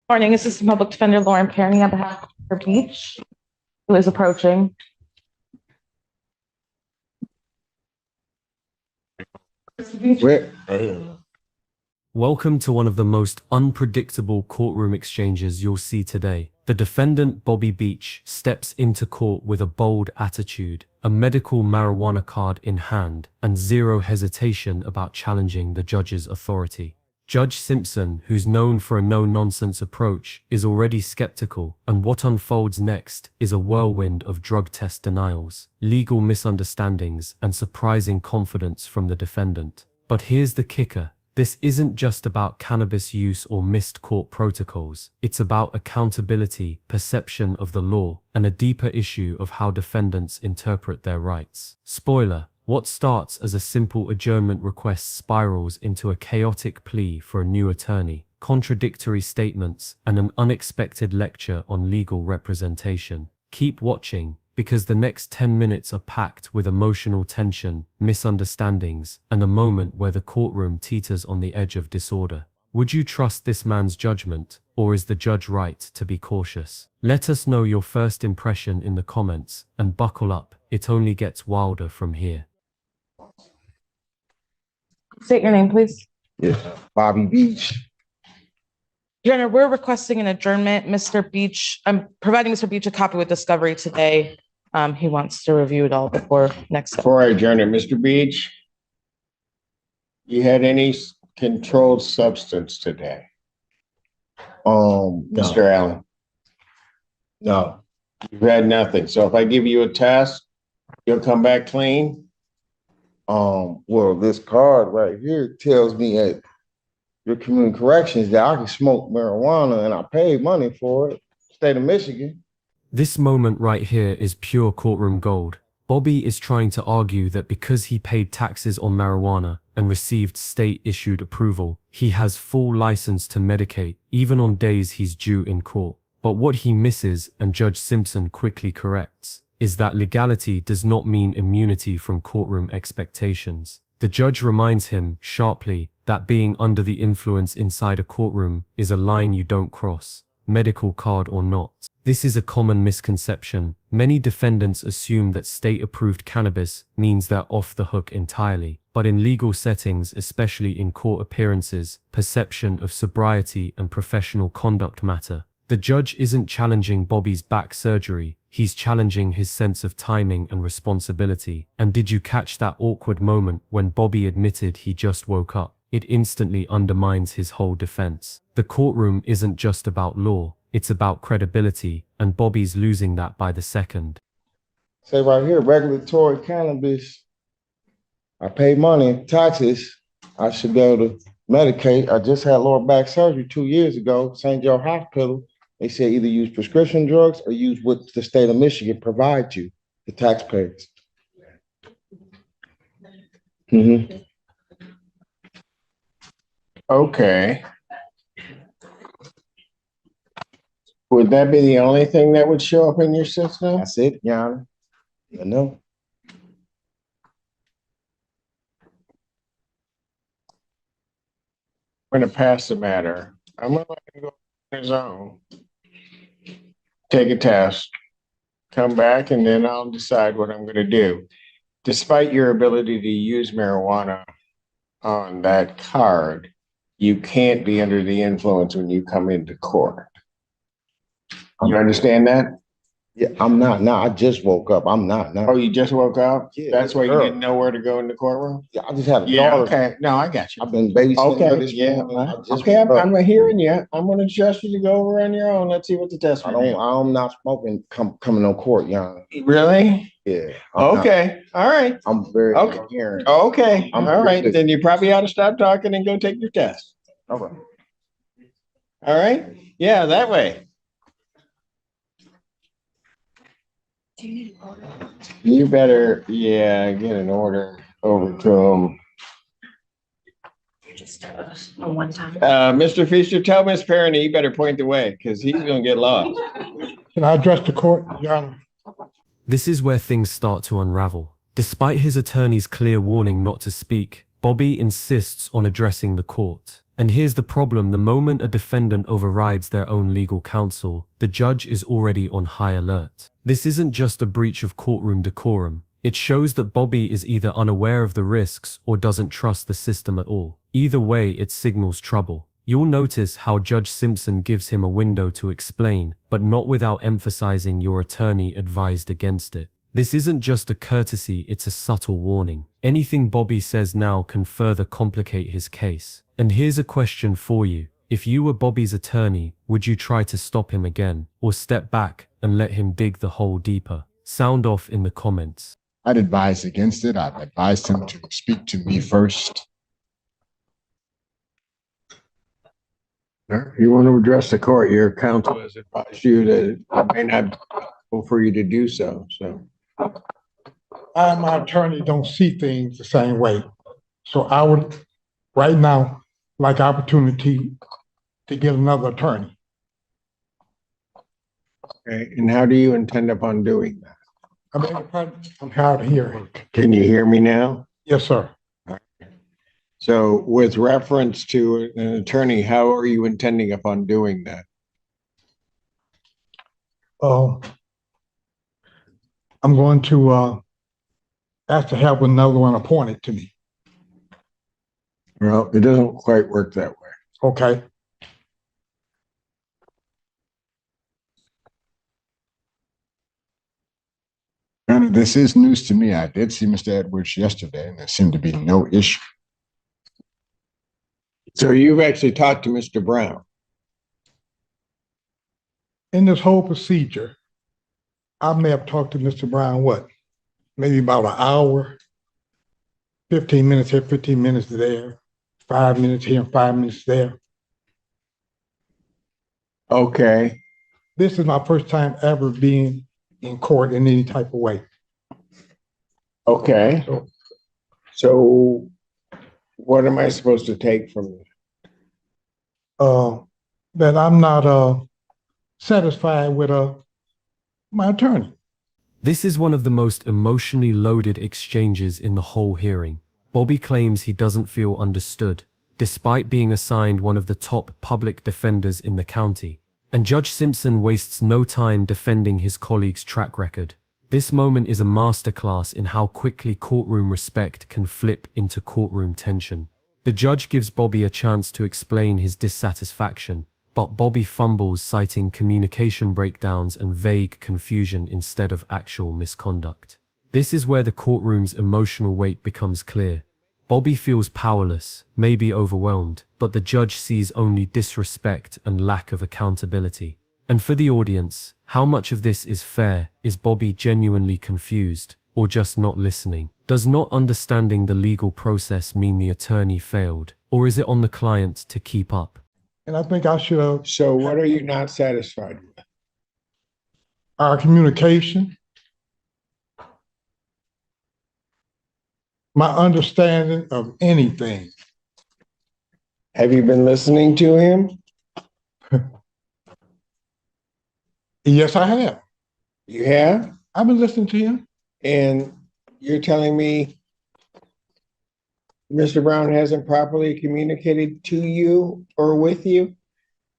Morning, Assistant Public Defender Lauren Perry on behalf of Mr. Beach, who is approaching. Welcome to one of the most unpredictable courtroom exchanges you'll see today. The defendant, Bobby Beach, steps into court with a bold attitude, a medical marijuana card in hand, and zero hesitation about challenging the judge's authority. Judge Simpson, who's known for a no-nonsense approach, is already skeptical, and what unfolds next is a whirlwind of drug test denials, legal misunderstandings, and surprising confidence from the defendant. But here's the kicker. This isn't just about cannabis use or missed court protocols. It's about accountability, perception of the law, and a deeper issue of how defendants interpret their rights. Spoiler: what starts as a simple adjournment request spirals into a chaotic plea for a new attorney, contradictory statements, and an unexpected lecture on legal representation. Keep watching, because the next 10 minutes are packed with emotional tension, misunderstandings, and a moment where the courtroom teeters on the edge of disorder. Would you trust this man's judgment, or is the judge right to be cautious? Let us know your first impression in the comments, and buckle up, it only gets wilder from here. State your name, please. Yes, Bobby Beach. Your Honor, we're requesting an adjournment. Mr. Beach, I'm providing Mr. Beach a copy with discovery today. He wants to review it all before next. Before I adjourn it, Mr. Beach, you had any controlled substance today? Mr. Allen? No. You've had nothing. So if I give you a test, you'll come back clean? Well, this card right here tells me at your community corrections that I can smoke marijuana and I paid money for it. State of Michigan. This moment right here is pure courtroom gold. Bobby is trying to argue that because he paid taxes on marijuana and received state-issued approval, he has full license to medicate, even on days he's due in court. But what he misses, and Judge Simpson quickly corrects, is that legality does not mean immunity from courtroom expectations. The judge reminds him, sharply, that being under the influence inside a courtroom is a line you don't cross, medical card or not. This is a common misconception. Many defendants assume that state-approved cannabis means they're off the hook entirely. But in legal settings, especially in court appearances, perception of sobriety and professional conduct matter. The judge isn't challenging Bobby's back surgery, he's challenging his sense of timing and responsibility. And did you catch that awkward moment when Bobby admitted he just woke up? It instantly undermines his whole defense. The courtroom isn't just about law, it's about credibility, and Bobby's losing that by the second. Say right here, regulatory cannabis. I pay money, taxes. I should be able to medicate. I just had lower back surgery 2 years ago, St. Joe Hospital. They said either use prescription drugs or use what the state of Michigan provides you, the taxpayers. Okay. Would that be the only thing that would show up in your system? That's it, Your Honor. I know. I'm going to pass the matter. I'm going to let him go on his own. Take a test, come back, and then I'll decide what I'm going to do. Despite your ability to use marijuana on that card, you can't be under the influence when you come into court. You understand that? Yeah, I'm not now. I just woke up. I'm not now. Oh, you just woke up? Yeah. That's why you didn't know where to go in the courtroom? Yeah, I just had a daughter. Okay. No, I got you. I've been babysitting her this morning. Okay, I'm hearing you. I'm going to trust you to go over on your own. Let's see what the test is. I'm not smoking coming on court, Your Honor. Really? Yeah. Okay. All right. I'm very coherent. Okay. All right. Then you probably ought to stop talking and go take your test. Okay. All right. Yeah, that way. You better, yeah, get an order over to him. Just a one time. Mr. Fisher, tell Miss Perry you better point the way because he's going to get lost. Can I address the court, Your Honor? This is where things start to unravel. Despite his attorney's clear warning not to speak, Bobby insists on addressing the court. And here's the problem: the moment a defendant overrides their own legal counsel, the judge is already on high alert. This isn't just a breach of courtroom decorum. It shows that Bobby is either unaware of the risks or doesn't trust the system at all. Either way, it signals trouble. You'll notice how Judge Simpson gives him a window to explain, but not without emphasizing your attorney advised against it. This isn't just a courtesy, it's a subtle warning. Anything Bobby says now can further complicate his case. And here's a question for you. If you were Bobby's attorney, would you try to stop him again, or step back and let him dig the hole deeper? Sound off in the comments. I'd advise against it. I've advised him to speak to me first. If you want to address the court, your counsel has advised you that it may not be possible for you to do so, so. I and my attorney don't see things the same way. So I would, right now, like opportunity to get another attorney. Okay, and how do you intend upon doing that? I beg your pardon? I'm hard of hearing. Can you hear me now? Yes, sir. So with reference to an attorney, how are you intending upon doing that? I'm going to ask to have another one appointed to me. Well, it doesn't quite work that way. Okay. And this is news to me. I did see Mr. Edwards yesterday, and there seemed to be no issue. So you've actually talked to Mr. Brown? In this whole procedure, I may have talked to Mr. Brown, maybe about an hour, 15 minutes here, 15 minutes there, 5 minutes here and 5 minutes there. Okay. This is my first time ever being in court in any type of way. Okay. So what am I supposed to take from you? That I'm not satisfied with my attorney. This is one of the most emotionally loaded exchanges in the whole hearing. Bobby claims he doesn't feel understood, despite being assigned one of the top public defenders in the county. And Judge Simpson wastes no time defending his colleague's track record. This moment is a masterclass in how quickly courtroom respect can flip into courtroom tension. The judge gives Bobby a chance to explain his dissatisfaction, but Bobby fumbles, citing communication breakdowns and vague confusion instead of actual misconduct. This is where the courtroom's emotional weight becomes clear. Bobby feels powerless, maybe overwhelmed, but the judge sees only disrespect and lack of accountability. And for the audience, how much of this is fair? Is Bobby genuinely confused, or just not listening? Does not understanding the legal process mean the attorney failed, or is it on the client to keep up? And I think I should have So what are you not satisfied with? our communication, my understanding of anything. Have you been listening to him? Yes, I have. You have? I've been listening to him. And you're telling me Mr. Brown hasn't properly communicated to you or with you?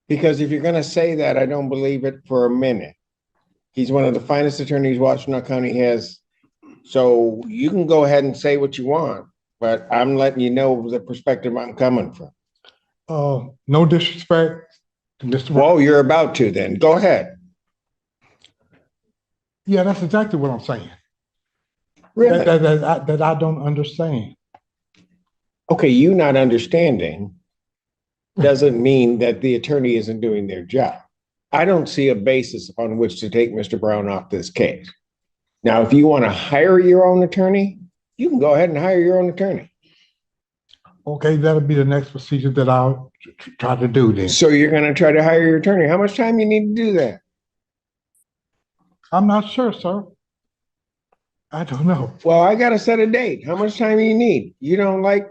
Because if you're going to say that, I don't believe it for a minute. He's one of the finest attorneys Washtenaw County has. So you can go ahead and say what you want, but I'm letting you know the perspective I'm coming from. No disrespect to Mr. Brown. Well, you're about to then. Go ahead. Yeah, that's exactly what I'm saying. Really? That I don't understand. Okay, you not understanding doesn't mean that the attorney isn't doing their job. I don't see a basis upon which to take Mr. Brown off this case. Now, if you want to hire your own attorney, you can go ahead and hire your own attorney. Okay, that'll be the next procedure that I'll try to do then. So you're going to try to hire your attorney. How much time you need to do that? I'm not sure, sir. I don't know. Well, I got to set a date. How much time do you need? You don't like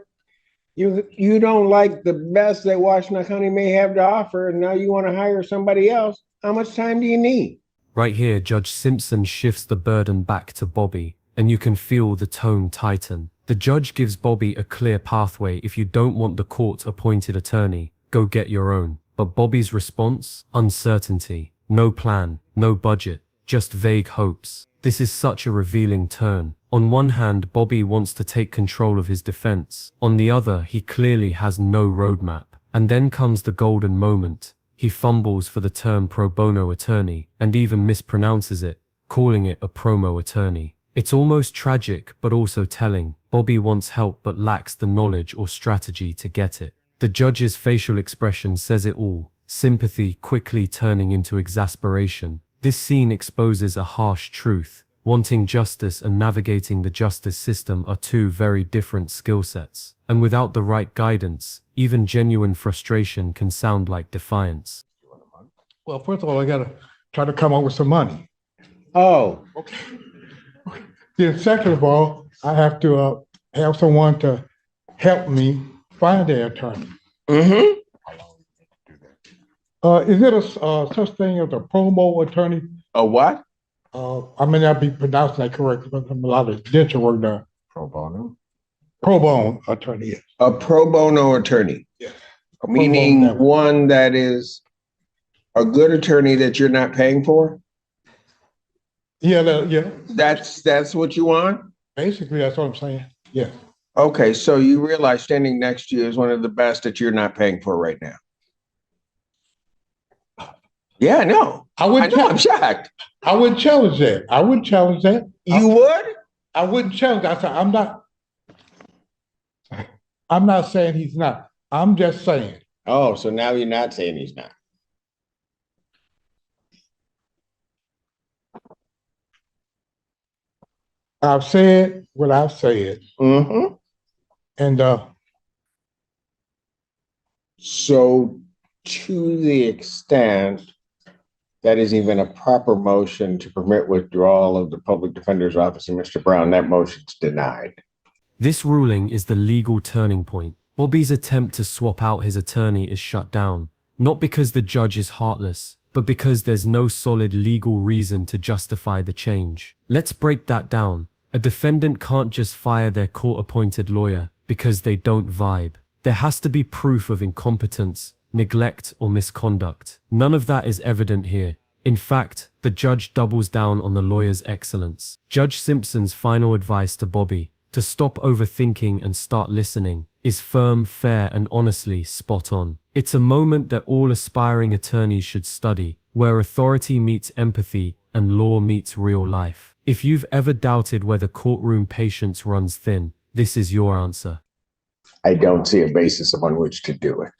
the best that Washtenaw County may have to offer, and now you want to hire somebody else. How much time do you need? Right here, Judge Simpson shifts the burden back to Bobby, and you can feel the tone tighten. The judge gives Bobby a clear pathway. If you don't want the court-appointed attorney, go get your own. But Bobby's response? Uncertainty. No plan, no budget, just vague hopes. This is such a revealing turn. On one hand, Bobby wants to take control of his defense. On the other, he clearly has no roadmap. And then comes the golden moment. He fumbles for the term pro bono attorney and even mispronounces it, calling it a promo attorney. It's almost tragic, but also telling. Bobby wants help but lacks the knowledge or strategy to get it. The judge's facial expression says it all. Sympathy quickly turning into exasperation. This scene exposes a harsh truth. Wanting justice and navigating the justice system are two very different skill sets. And without the right guidance, even genuine frustration can sound like defiance. Well, first of all, I gotta try to come up with some money. Oh, Then second of all, I have to have someone to help me find an attorney. mm-hmm. Is it a such thing as a promo attorney? A what? I may not be pronouncing that correctly, but I'm a lot of dental work done. Pro bono. Pro bono attorney, yes. A pro bono attorney, Yes. meaning one that is a good attorney that you're not paying for? Yeah, yeah. That's what you want? Basically, that's what I'm saying. Yes. Okay, so you realize standing next to you is one of the best that you're not paying for right now. Yeah, no. I wouldn't. I'm shocked. I wouldn't challenge that. I wouldn't challenge that. You would? I wouldn't challenge. I said, I'm not. I'm not saying he's not. I'm just saying. Oh, so now you're not saying he's not. I've said what I've said, Mm-hmm. and So to the extent that is even a proper motion to permit withdrawal of the public defender's office and Mr. Brown, that motion's denied. This ruling is the legal turning point. Bobby's attempt to swap out his attorney is shut down, not because the judge is heartless, but because there's no solid legal reason to justify the change. Let's break that down. A defendant can't just fire their court-appointed lawyer because they don't vibe. There has to be proof of incompetence, neglect, or misconduct. None of that is evident here. In fact, the judge doubles down on the lawyer's excellence. Judge Simpson's final advice to Bobby, to stop overthinking and start listening, is firm, fair, and honestly spot on. It's a moment that all aspiring attorneys should study, where authority meets empathy and law meets real life. If you've ever doubted whether courtroom patience runs thin, this is your answer. I don't see a basis upon which to do it.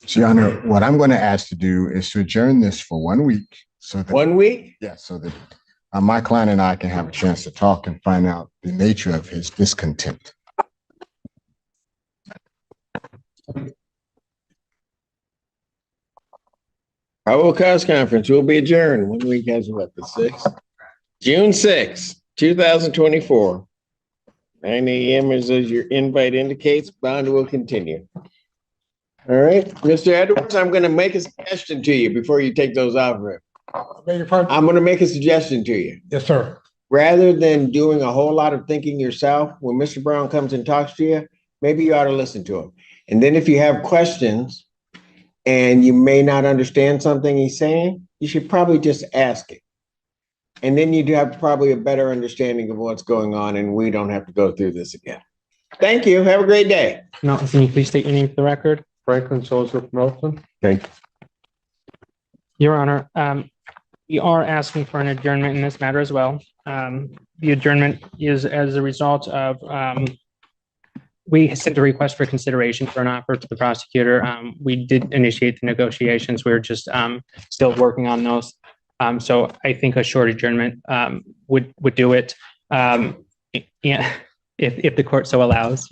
So, Your Honor, what I'm going to ask to do is to adjourn this for 1 week. So that, 1 week? yeah, so that my client and I can have a chance to talk and find out the nature of his discontent. Probable cause conference will be adjourned. 1 week has what, the 6th? June 6th, 2024. 9 a.m. as your invite indicates. Bond will continue. All right, Mr. Edwards, I'm going to make a suggestion to you before you take those off. beg your pardon? I'm going to make a suggestion to you. Yes, sir. Rather than doing a whole lot of thinking yourself, when Mr. Brown comes and talks to you, maybe you ought to listen to him. And then if you have questions and you may not understand something he's saying, you should probably just ask it. And then you'd have probably a better understanding of what's going on, and we don't have to go through this again. Thank you. Have a great day. No, can you please state your name for the record? Franklin Joseph Milton. Okay. Your Honor, we are asking for an adjournment in this matter as well. The adjournment is as a result of, we sent a request for consideration for an offer to the prosecutor. We did initiate the negotiations. We're just still working on those. So I think a short adjournment would do it. Yeah, if the court so allows.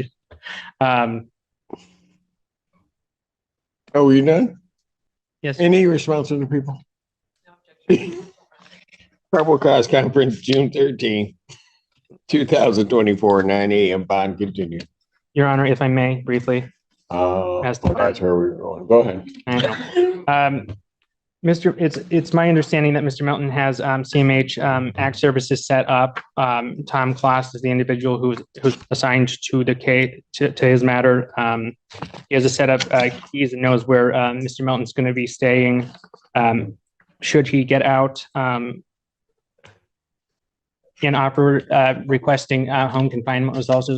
Oh, you done? Yes. Any response from the people? Probable cause conference, June 13, 2024, 9 a.m. Bond continue. Your Honor, if I may briefly. That's where we're going. Go ahead. I know. It's my understanding that Mr. Melton has CMH Act Services set up. Tom Kloss is the individual who's assigned to the case to his matter. He has a set up keys and knows where Mr. Melton's going to be staying. Should he get out and offer requesting home confinement was also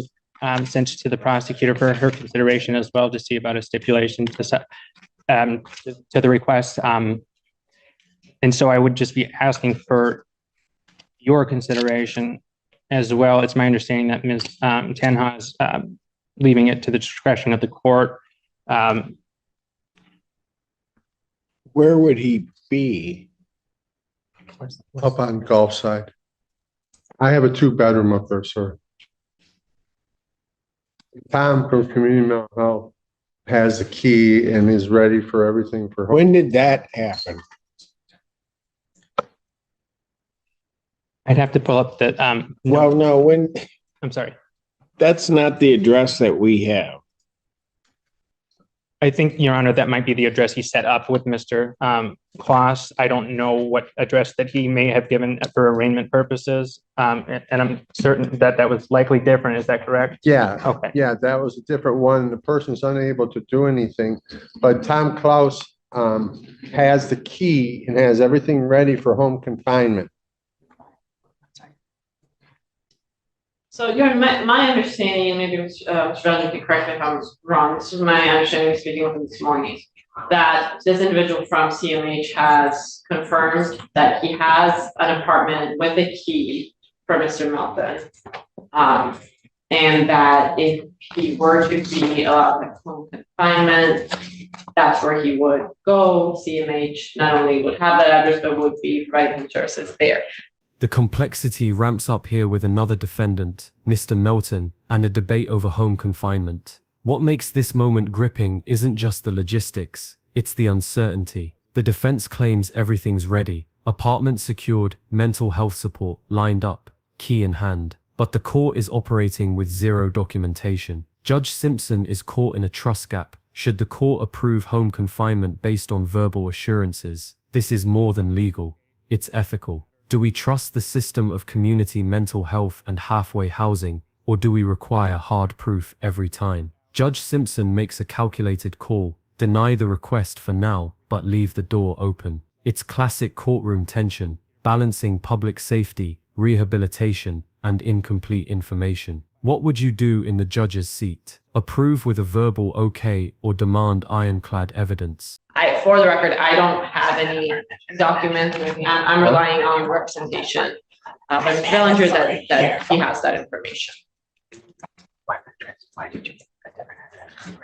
sent to the prosecutor for her consideration as well to see about a stipulation to the request. And so I would just be asking for your consideration as well. It's my understanding that Ms. Tenha is leaving it to the discretion of the court. Where would he be? Up on Gulf side. I have a 2-bedroom up there, sir. Tom from Community Mental Health has the key and is ready for everything for home. When did that happen? I'd have to pull up the, Well, no, when, I'm sorry. that's not the address that we have. I think, Your Honor, that might be the address he set up with Mr. Kloss. I don't know what address that he may have given for arraignment purposes. And I'm certain that that was likely different. Is that correct? Yeah. Okay. Yeah, that was a different one. The person's unable to do anything, but Tom Klaus has the key and has everything ready for home confinement. So, my understanding, and maybe Mr. Bellinger can correct me if I'm wrong, this is my understanding speaking with him this morning, that this individual from CMH has confirmed that he has an apartment with a key for Mr. Melton. And that if he were to be allowed to home confinement, that's where he would go. CMH not only would have that address, but would be providing services there. The complexity ramps up here with another defendant, Mr. Melton, and a debate over home confinement. What makes this moment gripping isn't just the logistics, it's the uncertainty. The defense claims everything's ready, apartment secured, mental health support lined up, key in hand. But the court is operating with zero documentation. Judge Simpson is caught in a trust gap. Should the court approve home confinement based on verbal assurances? This is more than legal, it's ethical. Do we trust the system of community mental health and halfway housing, or do we require hard proof every time? Judge Simpson makes a calculated call, deny the request for now, but leave the door open. It's classic courtroom tension, balancing public safety, rehabilitation, and incomplete information. What would you do in the judge's seat? Approve with a verbal okay or demand ironclad evidence? For the record, I don't have any documents. I'm relying on representation. But Mr. Bellinger that he has that information. Why did you get a different address?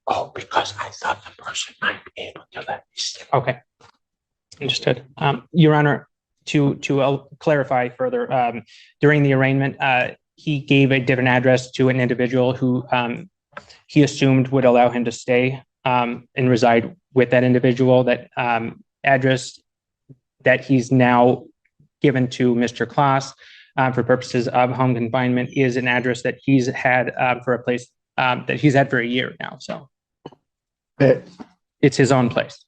Oh, because I thought the person might be able to let me stay. Okay. Understood. Your Honor, to clarify further, during the arraignment, he gave a different address to an individual who he assumed would allow him to stay and reside with that individual. That address that he's now given to Mr. Kloss for purposes of home confinement is an address that he's had for a place that he's had for a year now. So it's his own place.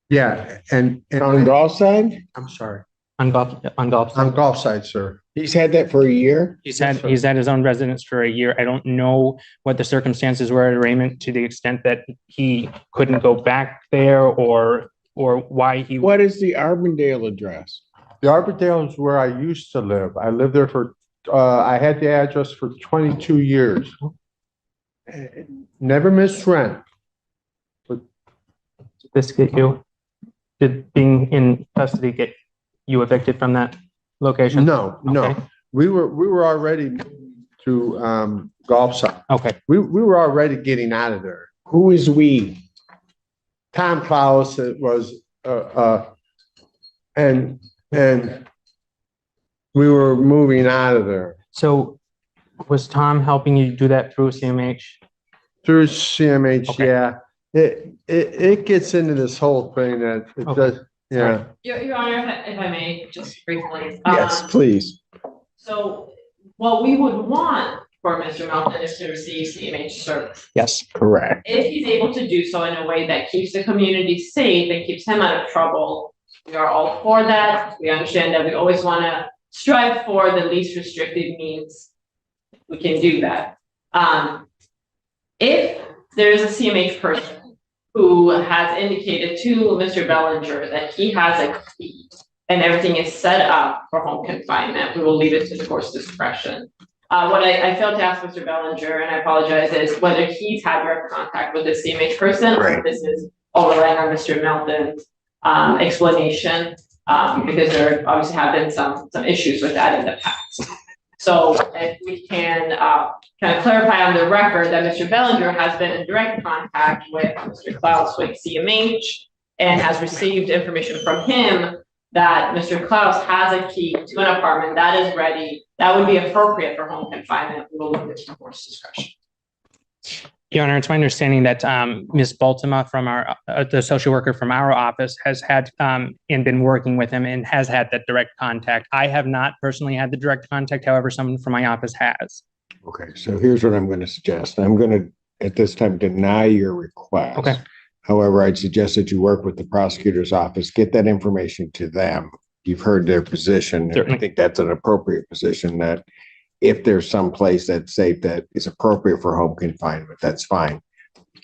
Yeah, and On Gulf side? I'm sorry, On Gulf. on Gulf side, sir. He's had that for a year? He's had his own residence for a year. I don't know what the circumstances were at arraignment to the extent that he couldn't go back there or why he. What is the Arbondale address? The Arbondale is where I used to live. I lived there for, I had the address for 22 years. Never missed rent. Did this get you? Did being in custody get you evicted from that location? No. Okay. We were already moving to Gulf side. Okay. We were already getting out of there. Who is we? Tom Klaus was, and we were moving out of there So was Tom helping you do that through CMH? through CMH. Okay. Yeah, it gets into this whole thing that it Okay. does. Yeah. Your Honor, if I may, just briefly. Yes, please. So what we would want for Mr. Melton is to receive CMH service. Yes. Correct. If he's able to do so in a way that keeps the community safe and keeps him out of trouble, we are all for that. We understand that we always want to strive for the least restrictive means we can do that. If there is a CMH person who has indicated to Mr. Bellinger that he has a key and everything is set up for home confinement, we will leave it to the court's discretion. What I failed to ask Mr. Bellinger, and I apologize, is whether he's had direct contact with the CMH person, or Right. if this is all relying on Mr. Melton's explanation, because there obviously have been some issues with that in the past. So if we can kind of clarify on the record that Mr. Bellinger has been in direct contact with Mr. Klaus with CMH and has received information from him that Mr. Klaus has a key to an apartment that is ready, that would be appropriate for home confinement. We will leave it to the court's discretion. Your Honor, it's my understanding that Ms. Baltima from our, the social worker from our office has had and been working with him and has had that direct contact. I have not personally had the direct contact, however, someone from my office has. Okay, so here's what I'm going to suggest. I'm going to, at this time, deny your request. Okay. However, I'd suggest that you work with the prosecutor's office, get that information to them. You've heard their position. And I Certainly. think that's an appropriate position, that if there's some place that's safe that is appropriate for home confinement, that's fine.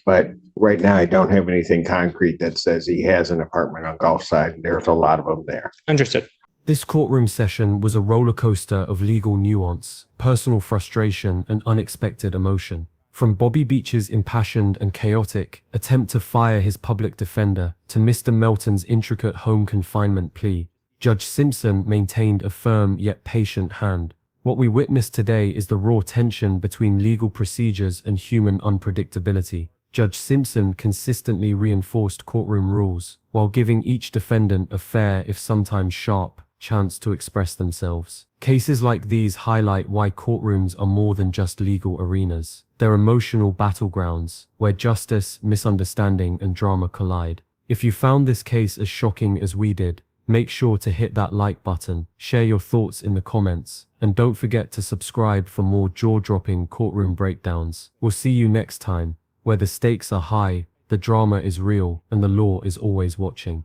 But right now, I don't have anything concrete that says he has an apartment on Gulfside, and there's a lot of them there. Understood. This courtroom session was a roller coaster of legal nuance, personal frustration, and unexpected emotion. From Bobby Beach's impassioned and chaotic attempt to fire his public defender to Mr. Melton's intricate home confinement plea, Judge Simpson maintained a firm yet patient hand. What we witnessed today is the raw tension between legal procedures and human unpredictability. Judge Simpson consistently reinforced courtroom rules, while giving each defendant a fair, if sometimes sharp, chance to express themselves. Cases like these highlight why courtrooms are more than just legal arenas. They're emotional battlegrounds, where justice, misunderstanding, and drama collide. If you found this case as shocking as we did, make sure to hit that like button, share your thoughts in the comments, and don't forget to subscribe for more jaw-dropping courtroom breakdowns. We'll see you next time, where the stakes are high, the drama is real, and the law is always watching.